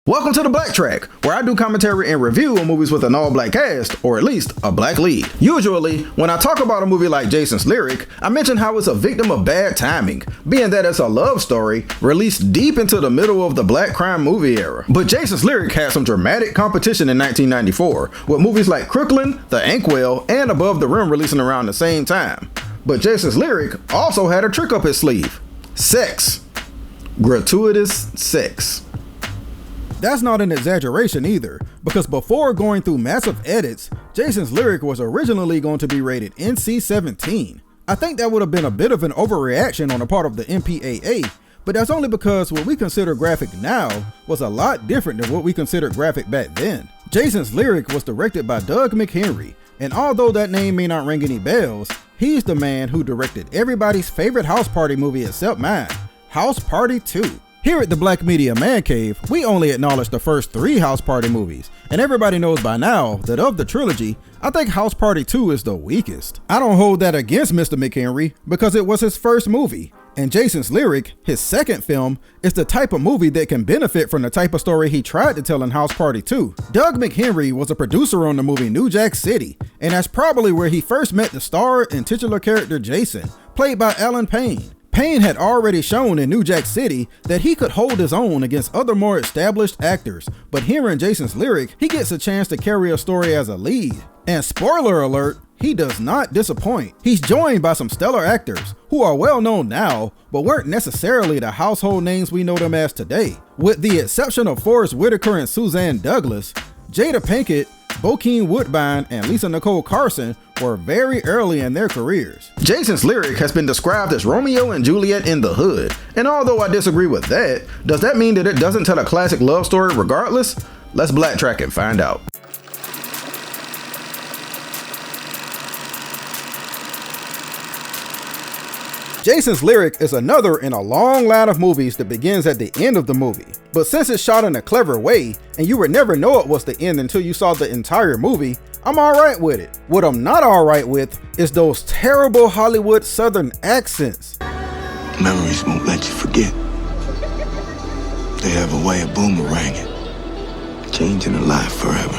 Welcome to the BlackTrack, where I do commentary and review on movies with an all-black cast, or at least a black lead. Usually, when I talk about a movie like Jason's Lyric, I mention how it's a victim of bad timing, being that it's a love story released deep into the middle of the black crime movie era. But Jason's Lyric had some dramatic competition in 1994, with movies like Crooklyn, The Inkwell, and Above the Rim releasing around the same time. But Jason's Lyric also had a trick up his sleeve. Sex. Gratuitous sex. That's not an exaggeration either, because before going through massive edits, Jason's Lyric was originally going to be rated NC-17. I think that would have been a bit of an overreaction on the part of the MPAA, but that's only because what we consider graphic now was a lot different than what we considered graphic back then. Jason's Lyric was directed by Doug McHenry, and although that name may not ring any bells, he's the man who directed everybody's favorite house party movie except mine, House Party 2. Here at the Black Media Man Cave, we only acknowledge the first 3 House Party movies, and everybody knows by now that of the trilogy, I think House Party 2 is the weakest. I don't hold that against Mr. McHenry because it was his first movie, and Jason's Lyric, his second film, is the type of movie that can benefit from the type of story he tried to tell in House Party 2. Doug McHenry was a producer on the movie New Jack City, and that's probably where he first met the star and titular character Jason, played by Alan Payne. Payne had already shown in New Jack City that he could hold his own against other more established actors, but here in Jason's Lyric, he gets a chance to carry a story as a lead. And spoiler alert, he does not disappoint. He's joined by some stellar actors who are well known now, but weren't necessarily the household names we know them as today. With the exception of Forrest Whitaker and Suzanne Douglas, Jada Pinkett, Bokeem Woodbine, and Lisa Nicole Carson were very early in their careers. Jason's Lyric has been described as Romeo and Juliet in the hood, and although I disagree with that, does that mean that it doesn't tell a classic love story regardless? Let's BlackTrack and find out. Jason's Lyric is another in a long line of movies that begins at the end of the movie. But since it's shot in a clever way, and you would never know it was the end until you saw the entire movie, I'm alright with it. What I'm not alright with is those terrible Hollywood Southern accents. Memories won't let you forget. They have a way of boomeranging, changing a life forever.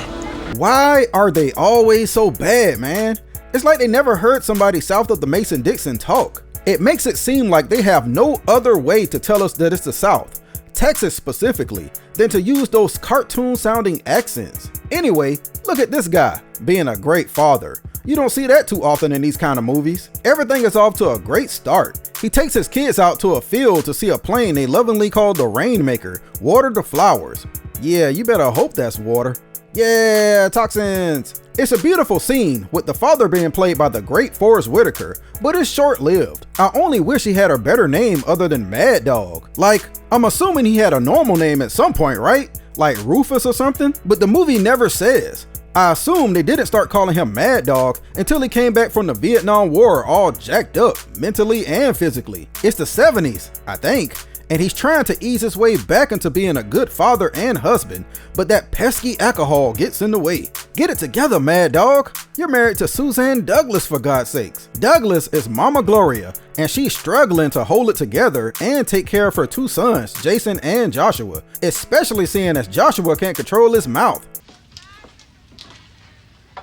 Why are they always so bad, man? It's like they never heard somebody south of the Mason-Dixon talk. It makes it seem like they have no other way to tell us that it's the South, Texas specifically, than to use those cartoon-sounding accents. Anyway, look at this guy, being a great father. You don't see that too often in these kind of movies. Everything is off to a great start. He takes his kids out to a field to see a plane they lovingly call the Rainmaker water the flowers. Yeah, you better hope that's water. Yeah, toxins. It's a beautiful scene, with the father being played by the great Forrest Whitaker, but it's short-lived. I only wish he had a better name other than Mad Dog. Like, I'm assuming he had a normal name at some point, right? Like Rufus or something? But the movie never says. I assume they didn't start calling him Mad Dog until he came back from the Vietnam War all jacked up, mentally and physically. It's the 70s, I think. And he's trying to ease his way back into being a good father and husband, but that pesky alcohol gets in the way. Get it together, Mad Dog. You're married to Suzanne Douglas, for God's sakes. Douglas is Mama Gloria, and she's struggling to hold it together and take care of her 2 sons, Jason and Joshua, especially seeing as Joshua can't control his mouth.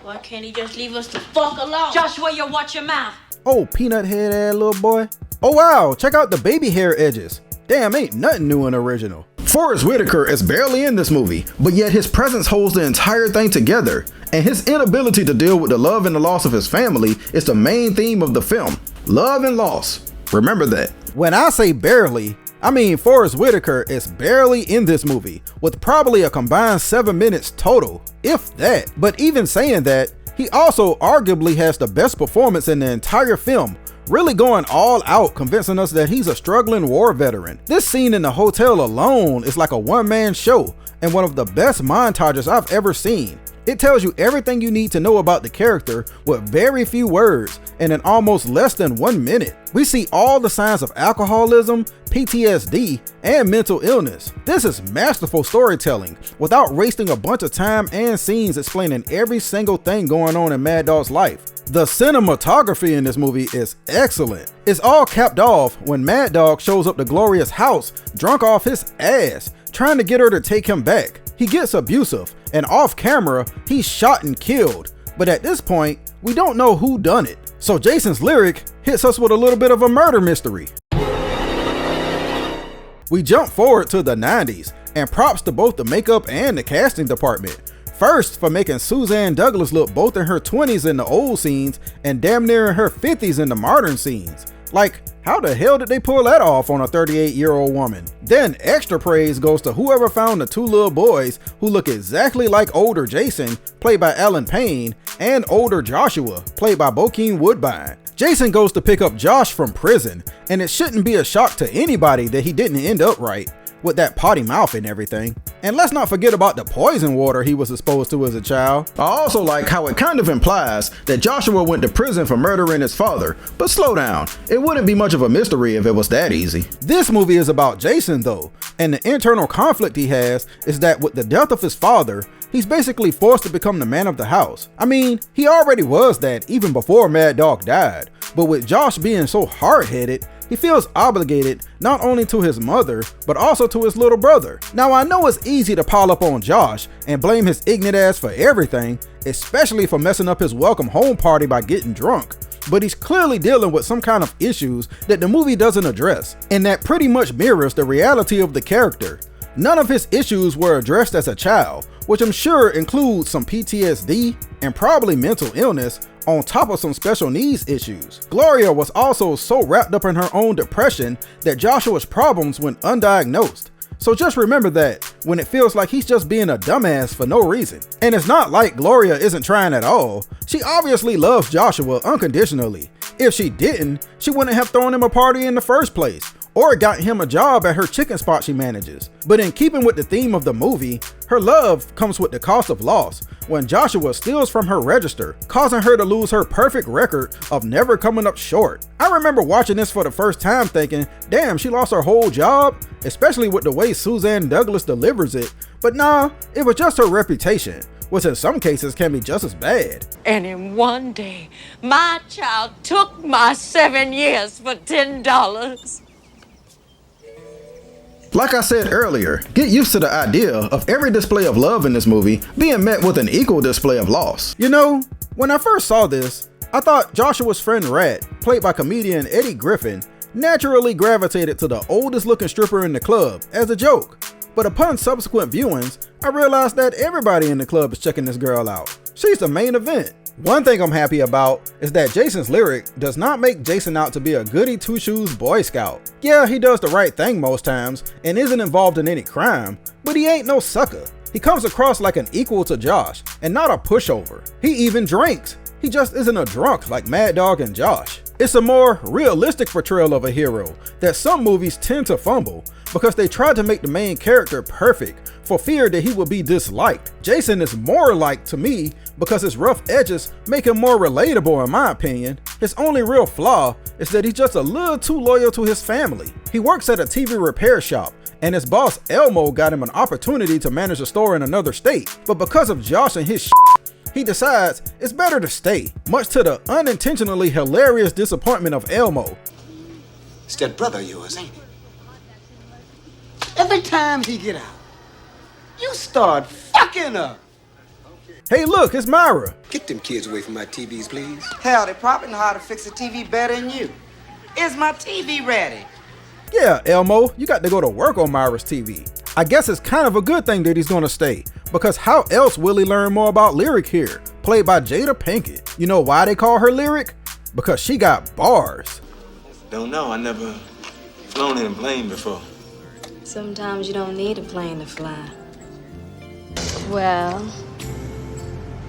Why can't he just leave us the fuck alone? Joshua, you watch your mouth. Oh, peanut head ass little boy. Oh wow, check out the baby hair edges. Damn, ain't nothing new and original. Forrest Whitaker is barely in this movie, but yet his presence holds the entire thing together, and his inability to deal with the love and the loss of his family is the main theme of the film. Love and loss. Remember that. When I say barely, I mean Forrest Whitaker is barely in this movie, with probably a combined 7 minutes total, if that. But even saying that, he also arguably has the best performance in the entire film, really going all out, convincing us that he's a struggling war veteran. This scene in the hotel alone is like a one-man show, and one of the best montages I've ever seen. It tells you everything you need to know about the character with very few words and in almost less than 1 minute. We see all the signs of alcoholism, PTSD, and mental illness. This is masterful storytelling without wasting a bunch of time and scenes explaining every single thing going on in Mad Dog's life. The cinematography in this movie is excellent. It's all capped off when Mad Dog shows up to Gloria's house drunk off his ass, trying to get her to take him back. He gets abusive, and off camera, he's shot and killed. But at this point, we don't know who done it. So Jason's lyric hits us with a little bit of a murder mystery. We jump forward to the 90s, and props to both the makeup and the casting department. First, for making Suzanne Douglas look both in her 20s in the old scenes and damn near in her 50s in the modern scenes. Like, how the hell did they pull that off on a 38-year-old woman? Then extra praise goes to whoever found the two little boys who look exactly like older Jason, played by Alan Payne, and older Joshua, played by Bokeem Woodbine. Jason goes to pick up Josh from prison, and it shouldn't be a shock to anybody that he didn't end up right, with that potty mouth and everything. And let's not forget about the poison water he was exposed to as a child. I also like how it kind of implies that Joshua went to prison for murdering his father, but slow down, it wouldn't be much of a mystery if it was that easy. This movie is about Jason though, and the internal conflict he has is that with the death of his father, he's basically forced to become the man of the house. I mean, he already was that even before Mad Dog died, but with Josh being so hard-headed, he feels obligated not only to his mother, but also to his little brother. Now I know it's easy to pile up on Josh and blame his ignorant ass for everything, especially for messing up his welcome home party by getting drunk. But he's clearly dealing with some kind of issues that the movie doesn't address, and that pretty much mirrors the reality of the character. None of his issues were addressed as a child, which I'm sure includes some PTSD and probably mental illness, on top of some special needs issues. Gloria was also so wrapped up in her own depression that Joshua's problems went undiagnosed. So just remember that when it feels like he's just being a dumbass for no reason. And it's not like Gloria isn't trying at all. She obviously loves Joshua unconditionally. If she didn't, she wouldn't have thrown him a party in the first place, or got him a job at her chicken spot she manages. But in keeping with the theme of the movie, her love comes with the cost of loss when Joshua steals from her register, causing her to lose her perfect record of never coming up short. I remember watching this for the first time thinking, damn, she lost her whole job, especially with the way Suzanne Douglas delivers it. But nah, it was just her reputation, which in some cases can be just as bad. And in one day, my child took my 7 years for $10. Like I said earlier, get used to the idea of every display of love in this movie being met with an equal display of loss. You know, when I first saw this, I thought Joshua's friend Rat, played by comedian Eddie Griffin, naturally gravitated to the oldest looking stripper in the club as a joke. But upon subsequent viewings, I realized that everybody in the club is checking this girl out. She's the main event. One thing I'm happy about is that Jason's lyric does not make Jason out to be a goody two-shoes Boy Scout. Yeah, he does the right thing most times and isn't involved in any crime, but he ain't no sucker. He comes across like an equal to Josh and not a pushover. He even drinks. He just isn't a drunk like Mad Dog and Josh. It's a more realistic portrayal of a hero that some movies tend to fumble because they try to make the main character perfect for fear that he will be disliked. Jason is more liked to me because his rough edges make him more relatable in my opinion. His only real flaw is that he's just a little too loyal to his family. He works at a TV repair shop and his boss Elmo got him an opportunity to manage a store in another state, but because of Josh and his he decides it's better to stay, much to the unintentionally hilarious disappointment of Elmo. It's that brother of yours, ain't it? Every time he get out, you start fucking up. Hey look, it's Myra. Get them kids away from my TVs, please. Hell, they probably know how to fix a TV better than you. Is my TV ready? Yeah, Elmo, you got to go to work on Myra's TV. I guess it's kind of a good thing that he's gonna stay, because how else will he learn more about Lyric here, played by Jada Pinkett? You know why they call her Lyric? Because she got bars. Don't know, I never flown in a plane before. Sometimes you don't need a plane to fly. Well,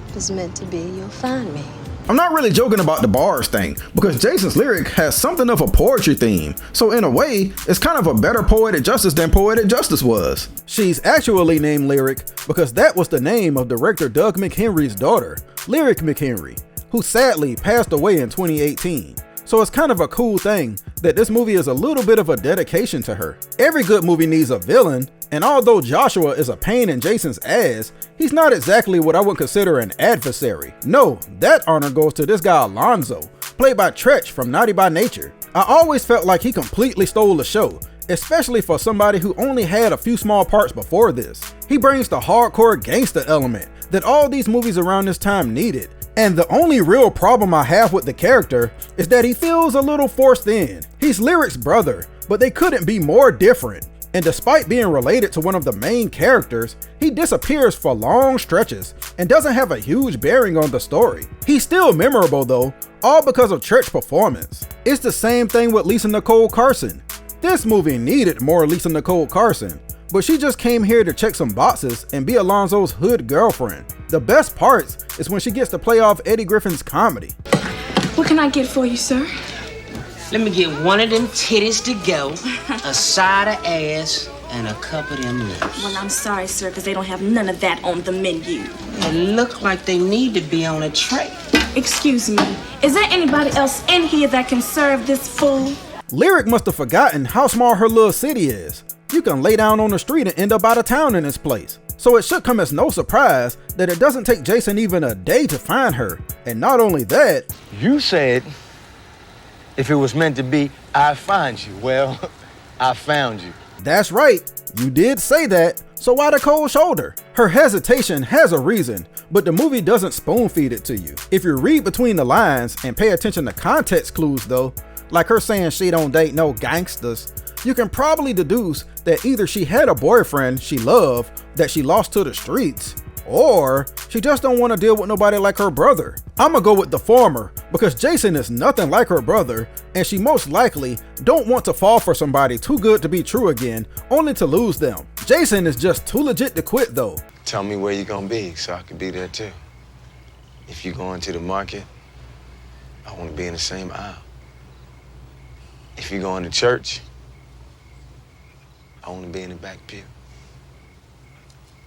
if it's meant to be, you'll find me. I'm not really joking about the bars thing, because Jason's Lyric has something of a poetry theme, so in a way, it's kind of a better Poetic Justice than Poetic Justice was. She's actually named Lyric because that was the name of director Doug McHenry's daughter, Lyric McHenry, who sadly passed away in 2018. So it's kind of a cool thing that this movie is a little bit of a dedication to her. Every good movie needs a villain, and although Joshua is a pain in Jason's ass, he's not exactly what I would consider an adversary. No, that honor goes to this guy Alonzo, played by Tretch from Naughty by Nature. I always felt like he completely stole the show, especially for somebody who only had a few small parts before this. He brings the hardcore gangster element that all these movies around this time needed. And the only real problem I have with the character is that he feels a little forced in. He's Lyric's brother, but they couldn't be more different. And despite being related to one of the main characters, he disappears for long stretches and doesn't have a huge bearing on the story. He's still memorable though, all because of Treach's performance. It's the same thing with Lisa Nicole Carson. This movie needed more Lisa Nicole Carson, but she just came here to check some boxes and be Alonzo's hood girlfriend. The best parts is when she gets to play off Eddie Griffin's comedy. What can I get for you, sir? Let me get one of them titties to go, a side of ass, and a cup of them lips. Well, I'm sorry, sir, because they don't have none of that on the menu. They look like they need to be on a tray. Excuse me, is there anybody else in here that can serve this fool? Lyric must have forgotten how small her little city is. You can lay down on the street and end up out of town in this place. So it should come as no surprise that it doesn't take Jason even a day to find her. And not only that, you said, if it was meant to be, I find you. Well, I found you. That's right, you did say that, so why the cold shoulder? Her hesitation has a reason, but the movie doesn't spoon feed it to you. If you read between the lines and pay attention to context clues though, like her saying she don't date no gangsters, you can probably deduce that either she had a boyfriend she loved that she lost to the streets, or she just don't want to deal with nobody like her brother. I'ma go with the former because Jason is nothing like her brother, and she most likely don't want to fall for somebody too good to be true again, only to lose them. Jason is just too legit to quit though. Tell me where you're gonna be so I can be there too. If you go into the market, I wanna be in the same aisle. If you go into church, I wanna be in the back pew.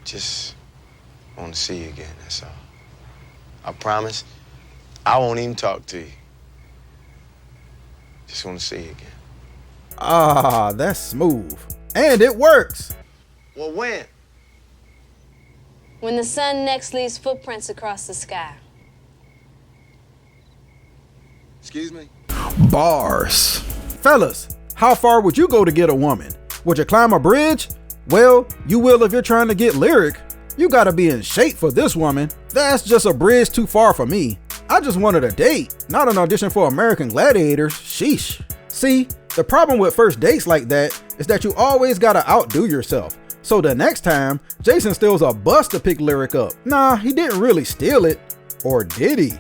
Just want to see you again, that's all. I promise I won't even talk to you. Just want to see you again. Ah, that's smooth. And it works. Well, when? When the sun next leaves footprints across the sky. Excuse me? Bars. Fellas, how far would you go to get a woman? Would you climb a bridge? Well, you will if you're trying to get Lyric. You gotta be in shape for this woman. That's just a bridge too far for me. I just wanted a date, not an audition for American Gladiators. Sheesh. See, the problem with first dates like that is that you always gotta outdo yourself. So the next time, Jason steals a bus to pick Lyric up. Nah, he didn't really steal it. Or did he?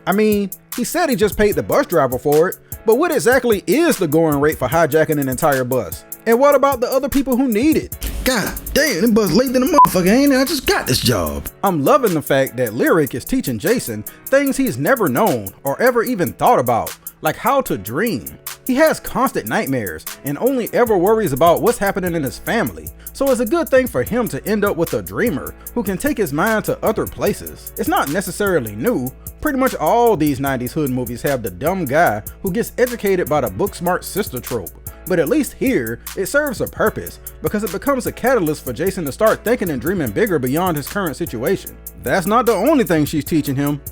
I mean, he said he just paid the bus driver for it, but what exactly is the going rate for hijacking an entire bus? And what about the other people who need it? God damn, this bus late than a motherfucker, ain't it? I just got this job. I'm loving the fact that Lyric is teaching Jason things he's never known or ever even thought about, like how to dream. He has constant nightmares and only ever worries about what's happening in his family, so it's a good thing for him to end up with a dreamer who can take his mind to other places. It's not necessarily new. Pretty much all these 90s hood movies have the dumb guy who gets educated by the book smart sister trope. But at least here, it serves a purpose because it becomes a catalyst for Jason to start thinking and dreaming bigger beyond his current situation. That's not the only thing she's teaching him.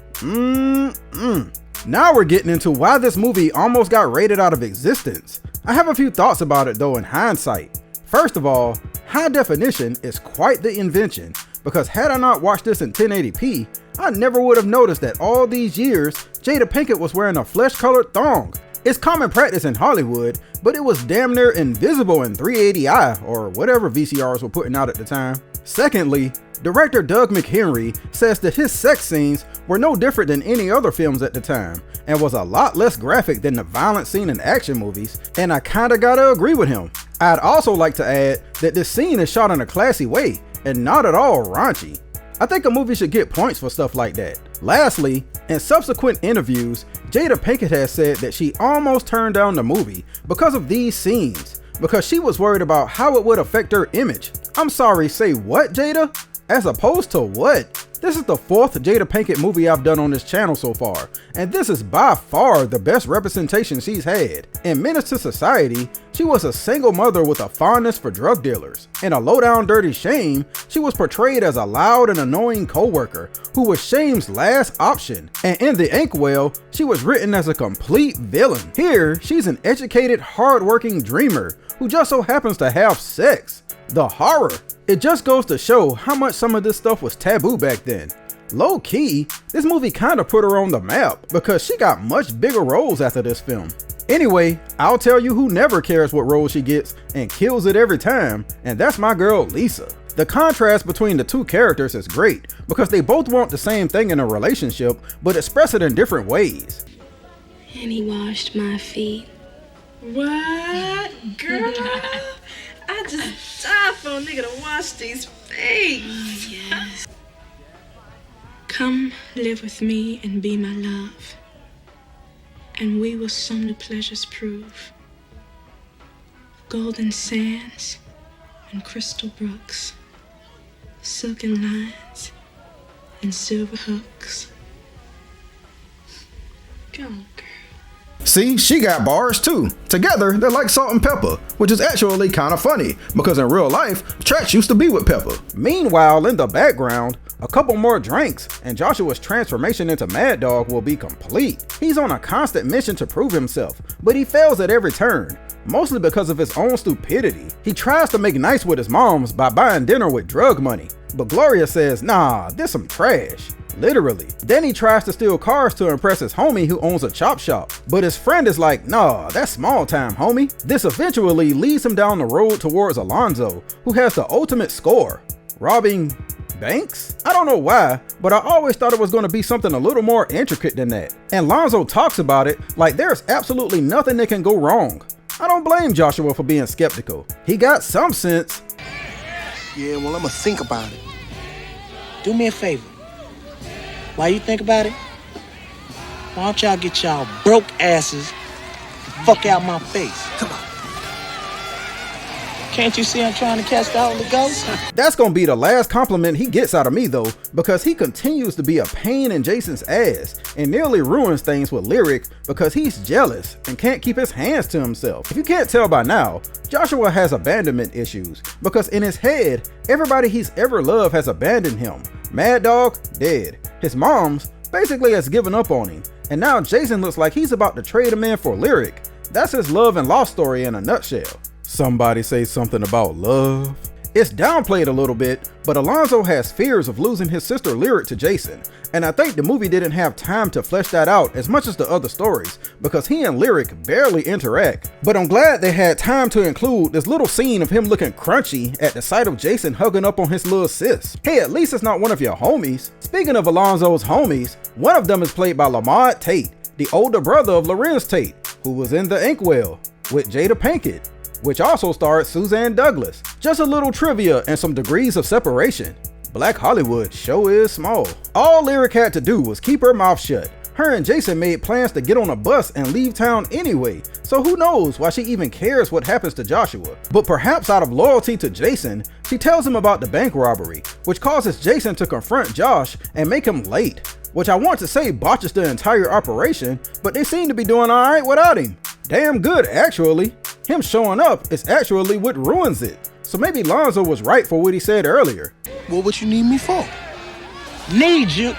Now we're getting into why this movie almost got rated out of existence. I have a few thoughts about it though in hindsight. First of all, high definition is quite the invention because had I not watched this in 1080p, I never would have noticed that all these years, Jada Pinkett was wearing a flesh-colored thong. It's common practice in Hollywood, but it was damn near invisible in 380i or whatever VCRs were putting out at the time. Secondly, director Doug McHenry says that his sex scenes were no different than any other films at the time and was a lot less graphic than the violent scene in action movies, and I kinda gotta agree with him. I'd also like to add that this scene is shot in a classy way and not at all raunchy. I think a movie should get points for stuff like that. Lastly, in subsequent interviews, Jada Pinkett has said that she almost turned down the movie because of these scenes, because she was worried about how it would affect her image. I'm sorry, say what, Jada? As opposed to what? This is the 4th Jada Pinkett movie I've done on this channel so far, and this is by far the best representation she's had. In Menace to Society, she was a single mother with a fondness for drug dealers. In A Lowdown Dirty Shame, she was portrayed as a loud and annoying co-worker who was Shame's last option. And in The Inkwell, she was written as a complete villain. Here, she's an educated, hard-working dreamer who just so happens to have sex. The horror. It just goes to show how much some of this stuff was taboo back then. Low key, this movie kinda put her on the map because she got much bigger roles after this film. Anyway, I'll tell you who never cares what role she gets and kills it every time, and that's my girl Lisa. The contrast between the two characters is great because they both want the same thing in a relationship but express it in different ways. And he washed my feet. What? Girl? I just died for a nigga to wash these feet. Yes. Come live with me and be my love, and we will some new pleasures prove. Golden sands and crystal brooks, silken lines and silver hooks. Go, girl. See, she got bars too. Together, they're like salt and pepper, which is actually kind of funny because in real life, Trax used to be with Pepper. Meanwhile, in the background, a couple more drinks and Joshua's transformation into Mad Dog will be complete. He's on a constant mission to prove himself, but he fails at every turn, mostly because of his own stupidity. He tries to make nice with his moms by buying dinner with drug money, but Gloria says, nah, this some trash. Literally. Then he tries to steal cars to impress his homie who owns a chop shop, but his friend is like, nah, that's small time, homie. This eventually leads him down the road towards Alonzo, who has the ultimate score, robbing banks? I don't know why, but I always thought it was going to be something a little more intricate than that. And Lonzo talks about it like there's absolutely nothing that can go wrong. I don't blame Joshua for being skeptical. He got some sense. Yeah, well, I'ma think about it. Do me a favor. While you think about it, why don't y'all get y'all broke asses the fuck out my face? Come on. Can't you see I'm trying to catch the Holy Ghost? That's gonna be the last compliment he gets out of me though, because he continues to be a pain in Jason's ass and nearly ruins things with Lyric because he's jealous and can't keep his hands to himself. If you can't tell by now, Joshua has abandonment issues because in his head, everybody he's ever loved has abandoned him. Mad Dog, dead. His mom's basically has given up on him, and now Jason looks like he's about to trade him in for Lyric. That's his love and loss story in a nutshell. Somebody say something about love? It's downplayed a little bit, but Alonzo has fears of losing his sister Lyric to Jason, and I think the movie didn't have time to flesh that out as much as the other stories, because he and Lyric barely interact. But I'm glad they had time to include this little scene of him looking crunchy at the sight of Jason hugging up on his little sis. Hey, at least it's not one of your homies. Speaking of Alonzo's homies, one of them is played by Lamont Tate, the older brother of Lorenz Tate, who was in The Inkwell with Jada Pinkett, which also starred Suzanne Douglas. Just a little trivia and some degrees of separation. Black Hollywood sure is small. All Lyric had to do was keep her mouth shut. Her and Jason made plans to get on a bus and leave town anyway, so who knows why she even cares what happens to Joshua. But perhaps out of loyalty to Jason, she tells him about the bank robbery, which causes Jason to confront Josh and make him late, which I want to say botches the entire operation, but they seem to be doing alright without him. Damn good, actually. Him showing up is actually what ruins it. So maybe Lonzo was right for what he said earlier. What would you need me for? Need you?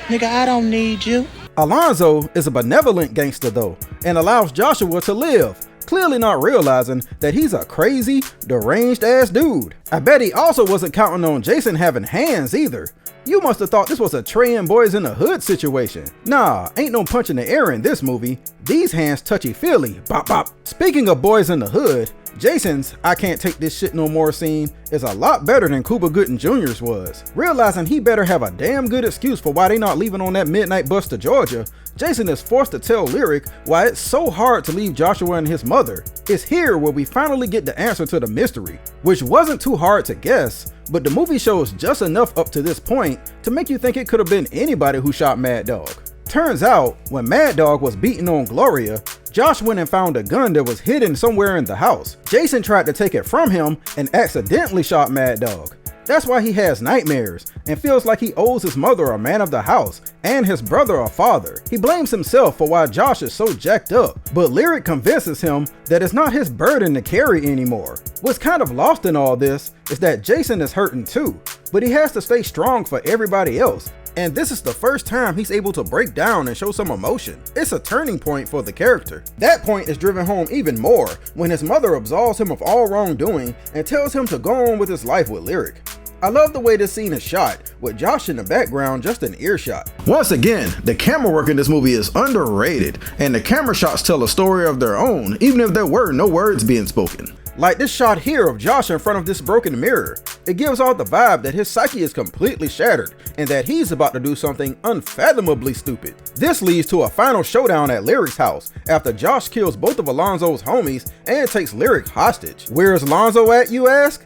Nigga, I don't need you. Alonzo is a benevolent gangster though, and allows Joshua to live, clearly not realizing that he's a crazy, deranged ass dude. I bet he also wasn't counting on Jason having hands either. You must have thought this was a Trey and Boys in the Hood situation. Nah, ain't no punch in the air in this movie. These hands touchy-feely, bop bop. Speaking of Boys in the Hood, Jason's I can't take this shit no more scene is a lot better than Cuba Gooding Jr.'s was. Realizing he better have a damn good excuse for why they not leaving on that midnight bus to Georgia, Jason is forced to tell Lyric why it's so hard to leave Joshua and his mother. It's here where we finally get the answer to the mystery, which wasn't too hard to guess, but the movie shows just enough up to this point to make you think it could have been anybody who shot Mad Dog. Turns out, when Mad Dog was beating on Gloria, Josh went and found a gun that was hidden somewhere in the house. Jason tried to take it from him and accidentally shot Mad Dog. That's why he has nightmares and feels like he owes his mother a man of the house and his brother a father. He blames himself for why Josh is so jacked up, but Lyric convinces him that it's not his burden to carry anymore. What's kind of lost in all this is that Jason is hurting too, but he has to stay strong for everybody else. And this is the first time he's able to break down and show some emotion. It's a turning point for the character. That point is driven home even more when his mother absolves him of all wrongdoing and tells him to go on with his life with Lyric. I love the way this scene is shot, with Josh in the background just an earshot. Once again, the camera work in this movie is underrated, and the camera shots tell a story of their own, even if there were no words being spoken. Like this shot here of Josh in front of this broken mirror. It gives off the vibe that his psyche is completely shattered and that he's about to do something unfathomably stupid. This leads to a final showdown at Lyric's house after Josh kills both of Alonzo's homies and takes Lyric hostage. Where's Alonzo at, you ask?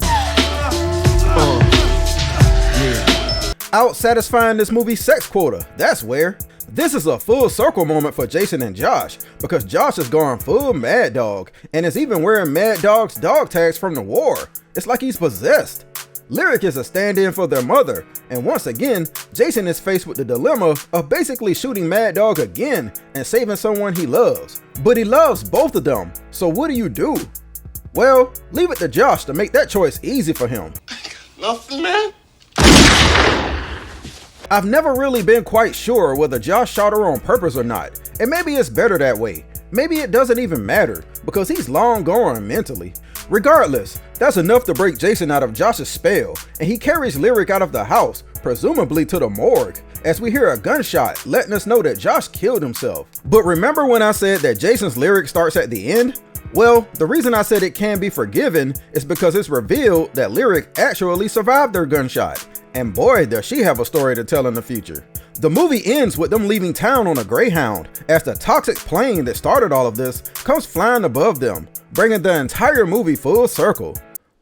Out satisfying this movie's sex quota, that's where. This is a full circle moment for Jason and Josh, because Josh is going full Mad Dog and is even wearing Mad Dog's dog tags from the war. It's like he's possessed. Lyric is a stand-in for their mother, and once again, Jason is faced with the dilemma of basically shooting Mad Dog again and saving someone he loves. But he loves both of them, so what do you do? Well, leave it to Josh to make that choice easy for him. Nothing, man. I've never really been quite sure whether Josh shot her on purpose or not, and maybe it's better that way. Maybe it doesn't even matter, because he's long gone mentally. Regardless, that's enough to break Jason out of Josh's spell, and he carries Lyric out of the house, presumably to the morgue, as we hear a gunshot letting us know that Josh killed himself. But remember when I said that Jason's Lyric starts at the end? Well, the reason I said it can be forgiven is because it's revealed that Lyric actually survived their gunshot. And boy, does she have a story to tell in the future. The movie ends with them leaving town on a Greyhound as the toxic plane that started all of this comes flying above them, bringing the entire movie full circle.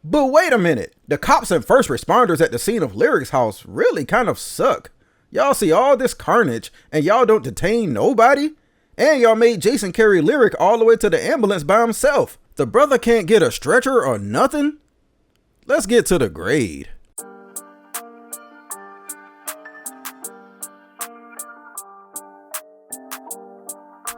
But wait a minute, the cops and first responders at the scene of Lyric's house really kind of suck. Y'all see all this carnage and y'all don't detain nobody? And y'all made Jason carry Lyric all the way to the ambulance by himself. The brother can't get a stretcher or nothing? Let's get to the grade.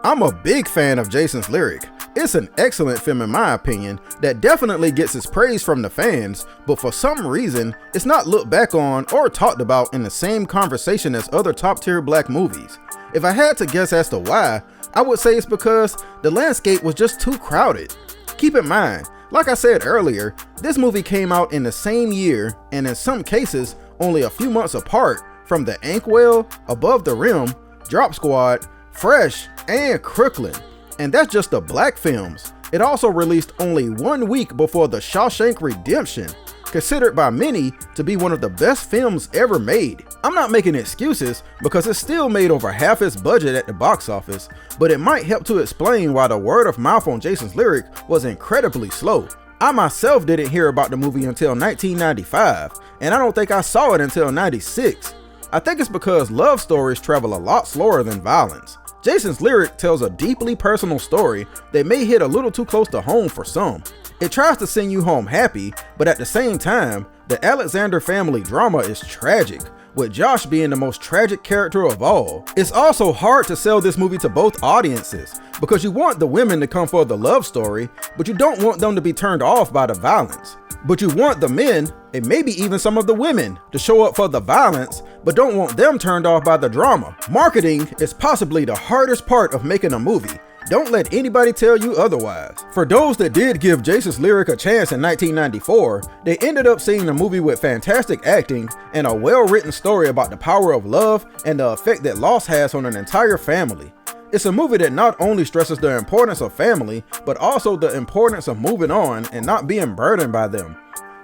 I'm a big fan of Jason's Lyric. It's an excellent film in my opinion that definitely gets its praise from the fans, but for some reason, it's not looked back on or talked about in the same conversation as other top tier black movies. If I had to guess as to why, I would say it's because the landscape was just too crowded. Keep in mind, like I said earlier, this movie came out in the same year and in some cases only a few months apart from The Inkwell, Above the Rim, Drop Squad, Fresh, and Crooklyn. And that's just the black films. It also released only 1 week before The Shawshank Redemption, considered by many to be one of the best films ever made. I'm not making excuses because it still made over half its budget at the box office, but it might help to explain why the word of mouth on Jason's Lyric was incredibly slow. I myself didn't hear about the movie until 1995, and I don't think I saw it until 96. I think it's because love stories travel a lot slower than violence. Jason's Lyric tells a deeply personal story that may hit a little too close to home for some. It tries to send you home happy, but at the same time, the Alexander family drama is tragic, with Josh being the most tragic character of all. It's also hard to sell this movie to both audiences, because you want the women to come for the love story, but you don't want them to be turned off by the violence. But you want the men, and maybe even some of the women, to show up for the violence, but don't want them turned off by the drama. Marketing is possibly the hardest part of making a movie. Don't let anybody tell you otherwise. For those that did give Jason's Lyric a chance in 1994, they ended up seeing a movie with fantastic acting and a well-written story about the power of love and the effect that loss has on an entire family. It's a movie that not only stresses the importance of family, but also the importance of moving on and not being burdened by them.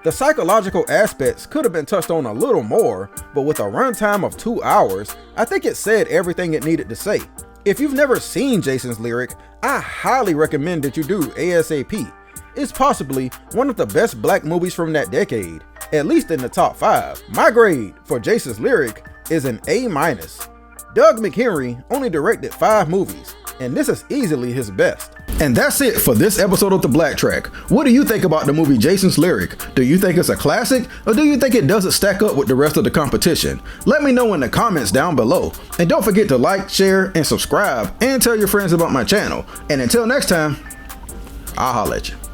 The psychological aspects could have been touched on a little more, but with a runtime of 2 hours, I think it said everything it needed to say. If you've never seen Jason's Lyric, I highly recommend that you do ASAP. It's possibly one of the best black movies from that decade, at least in the top 5. My grade for Jason's Lyric is an A-. Doug McHenry only directed 5 movies, and this is easily his best. And that's it for this episode of the BlackTrack. What do you think about the movie Jason's Lyric? Do you think it's a classic, or do you think it doesn't stack up with the rest of the competition? Let me know in the comments down below. And don't forget to like, share, and subscribe, and tell your friends about my channel. And until next time, I'll holla at you.